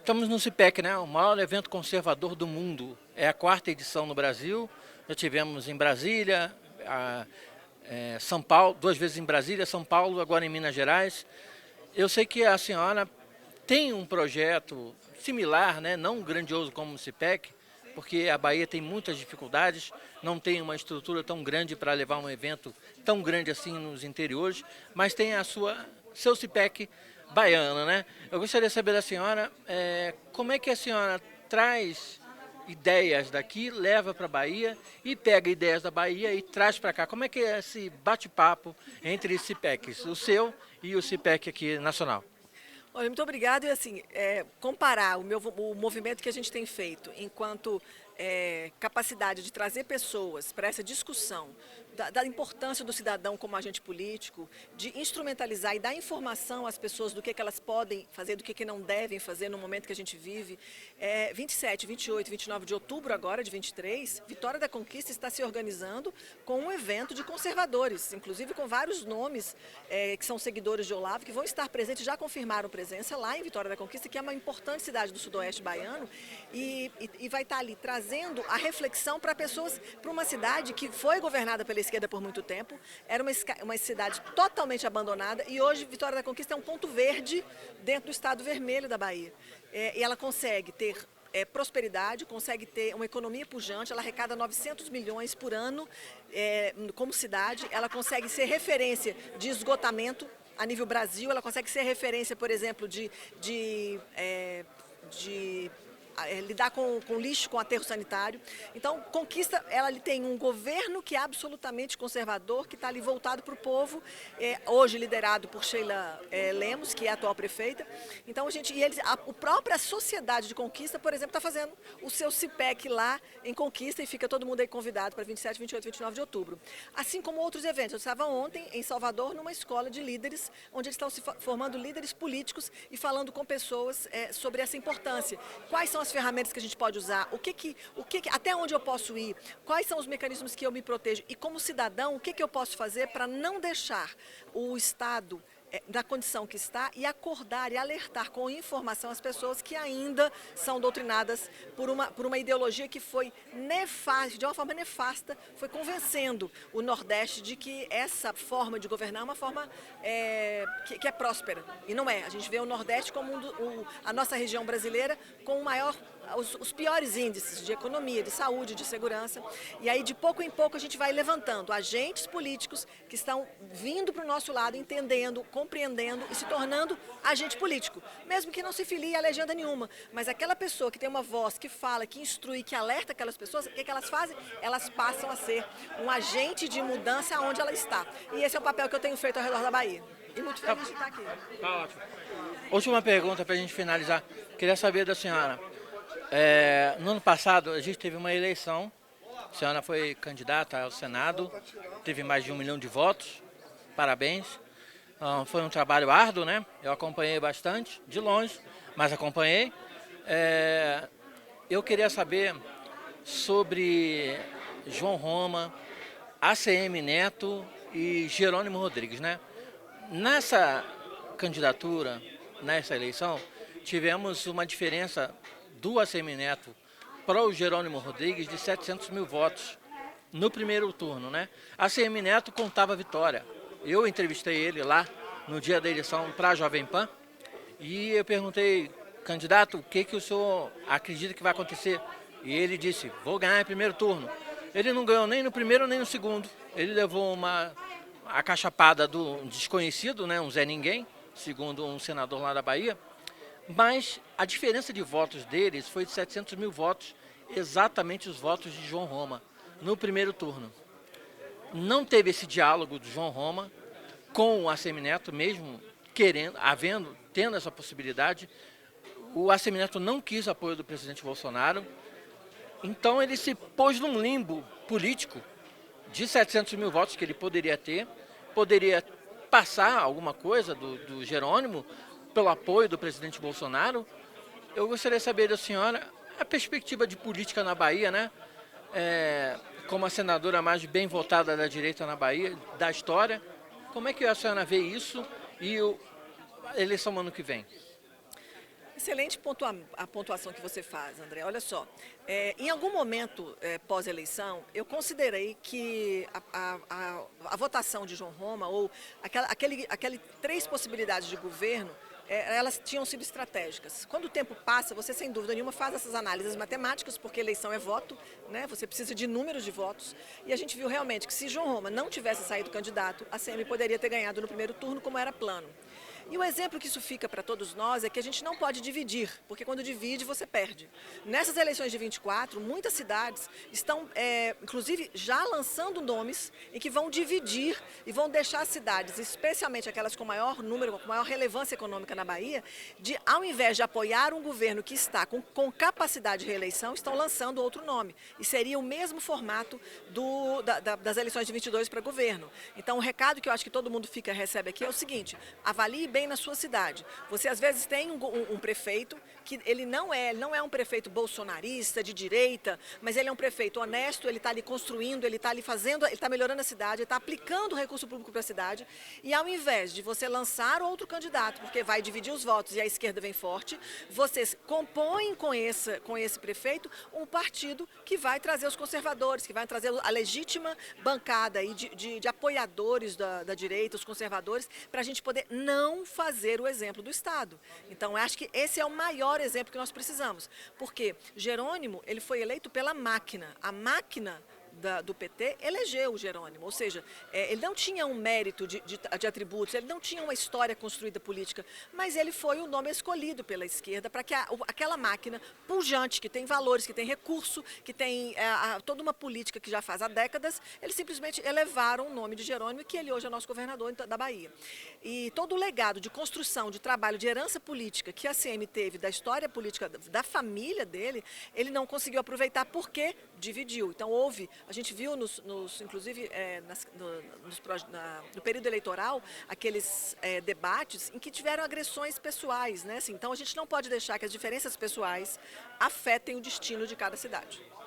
Estamos no CIPEC, né? O maior evento conservador do mundo. É a 4ª edição no Brasil. Já tivemos em Brasília, São Paulo, 2 vezes em Brasília, São Paulo, agora em Minas Gerais. Eu sei que a senhora tem um projeto similar, né? Não grandioso como o CIPEC, porque a Bahia tem muitas dificuldades, não tem uma estrutura tão grande para levar um evento tão grande assim nos interiores, mas tem seu CIPEC baiano, né? Eu gostaria de saber da senhora como é que a senhora traz ideias daqui, leva para a Bahia e pega ideias da Bahia e traz para cá. Como é que é esse bate-papo entre CIPECs, o seu e o CIPEC aqui nacional? Olha, muito obrigada. E assim, comparar o movimento que a gente tem feito enquanto capacidade de trazer pessoas para essa discussão da importância do cidadão como agente político, de instrumentalizar e dar informação às pessoas do que elas podem fazer, do que não devem fazer no momento que a gente vive. 27, 28, 29 de outubro agora, de 23, Vitória da Conquista está se organizando com um evento de conservadores, inclusive com vários nomes que são seguidores de Olavo, que vão estar presentes, já confirmaram presença lá em Vitória da Conquista, que é uma importante cidade do sudoeste baiano, e vai estar ali trazendo a reflexão para pessoas, para uma cidade que foi governada pela esquerda por muito tempo, era uma cidade totalmente abandonada, e hoje Vitória da Conquista é um ponto verde dentro do estado vermelho da Bahia. E ela consegue ter prosperidade, consegue ter uma economia pujante, ela arrecada 900 milhões por ano como cidade, ela consegue ser referência de esgotamento a nível Brasil, ela consegue ser referência, por exemplo, de lidar com lixo, com aterro sanitário. Então, Conquista, ela tem um governo que é absolutamente conservador, que está ali voltado para o povo, hoje liderado por Sheila Lemos, que é a atual prefeita. Então, a própria sociedade de Conquista, por exemplo, está fazendo o seu CIPEC lá em Conquista, e fica todo mundo aí convidado para 27, 28, 29 de outubro. Assim como outros eventos. Eu estava ontem em Salvador, numa escola de líderes, onde eles estão se formando líderes políticos e falando com pessoas sobre essa importância. Quais são as ferramentas que a gente pode usar, até onde eu posso ir, quais são os mecanismos que eu me protejo e, como cidadão, o que eu posso fazer para não deixar o Estado da condição que está, e acordar e alertar com informação as pessoas que ainda são doutrinadas por uma ideologia que foi nefasta, de uma forma nefasta, foi convencendo o Nordeste de que essa forma de governar é uma forma que é próspera, e não é. A gente vê o Nordeste como a nossa região brasileira com os piores índices de economia, de saúde, de segurança. E aí, de pouco em pouco, a gente vai levantando agentes políticos que estão vindo para o nosso lado, entendendo, compreendendo e se tornando agente político. Mesmo que não se filie a legenda nenhuma. Mas aquela pessoa que tem uma voz, que fala, que instrui, que alerta aquelas pessoas, o que elas fazem? Elas passam a ser um agente de mudança onde ela está. E esse é o papel que eu tenho feito ao redor da Bahia. E muito feliz de estar aqui. Tá ótimo. Última pergunta para a gente finalizar. Queria saber da senhora. No ano passado, a gente teve uma eleição. A senhora foi candidata ao Senado, teve mais de 1 milhão de votos. Parabéns. Foi um trabalho árduo, né? Eu acompanhei bastante, de longe, mas acompanhei. Eu queria saber sobre João Roma, ACM Neto e Jerônimo Rodrigues, né? Nessa candidatura, nessa eleição, tivemos uma diferença do ACM Neto para o Jerônimo Rodrigues de 700 mil votos no primeiro turno, né? ACM Neto contava vitória. Eu entrevistei ele lá no dia da eleição para a Jovem Pan e eu perguntei, candidato, o que o senhor acredita que vai acontecer? E ele disse, vou ganhar em primeiro turno. Ele não ganhou nem no primeiro nem no segundo. Ele levou a cachapada do desconhecido, né, um Zé Ninguém, segundo um senador lá da Bahia. Mas a diferença de votos deles foi de 700 mil votos, exatamente os votos de João Roma, no primeiro turno. Não teve esse diálogo do João Roma com o ACM Neto, mesmo tendo essa possibilidade. O ACM Neto não quis apoio do presidente Bolsonaro, então ele se pôs num limbo político de 700 mil votos que ele poderia ter, poderia passar alguma coisa do Jerônimo, pelo apoio do presidente Bolsonaro. Eu gostaria de saber da senhora a perspectiva de política na Bahia, né? Como a senadora mais bem votada da direita na Bahia, da história, como é que a senhora vê isso e a eleição ano que vem? Excelente a pontuação que você faz, André. Olha só, em algum momento pós-eleição, eu considerei que a votação de João Roma, ou aquele 3 possibilidades de governo, elas tinham sido estratégicas. Quando o tempo passa, você sem dúvida nenhuma faz essas análises matemáticas, porque eleição é voto, né? Você precisa de números de votos, e a gente viu realmente que se João Roma não tivesse saído candidato, a CM poderia ter ganhado no primeiro turno, como era plano. E o exemplo que isso fica para todos nós é que a gente não pode dividir, porque quando divide você perde. Nessas eleições de 24, muitas cidades estão, inclusive, já lançando nomes em que vão dividir e vão deixar as cidades, especialmente aquelas com maior número, com maior relevância econômica na Bahia, de, ao invés de apoiar um governo que está com capacidade de reeleição, estão lançando outro nome. E seria o mesmo formato das eleições de 22 para governo. Então, o recado que eu acho que todo mundo recebe aqui é o seguinte: avalie bem na sua cidade. Você às vezes tem um prefeito que ele não é um prefeito bolsonarista, de direita, mas ele é um prefeito honesto, ele está ali construindo, ele está ali fazendo, ele está melhorando a cidade, ele está aplicando o recurso público para a cidade, e ao invés de você lançar outro candidato, porque vai dividir os votos e a esquerda vem forte, vocês compõem com esse prefeito um partido que vai trazer os conservadores, que vai trazer a legítima bancada aí de apoiadores da direita, os conservadores, para a gente poder não fazer o exemplo do Estado. Então, eu acho que esse é o maior exemplo que nós precisamos, porque Jerônimo, ele foi eleito pela máquina. A máquina do PT elegeu o Jerônimo, ou seja, ele não tinha um mérito de atributos, ele não tinha uma história construída política, mas ele foi o nome escolhido pela esquerda para que aquela máquina pujante, que tem valores, que tem recurso, que tem toda uma política que já faz há décadas, eles simplesmente elevaram o nome de Jerônimo, que ele hoje é nosso governador da Bahia. E todo o legado de construção, de trabalho, de herança política que a CM teve da história política da família dele, ele não conseguiu aproveitar porque dividiu. Então a gente viu inclusive no período eleitoral aqueles debates em que tiveram agressões pessoais, né? Assim, então a gente não pode deixar que as diferenças pessoais afetem o destino de cada cidade.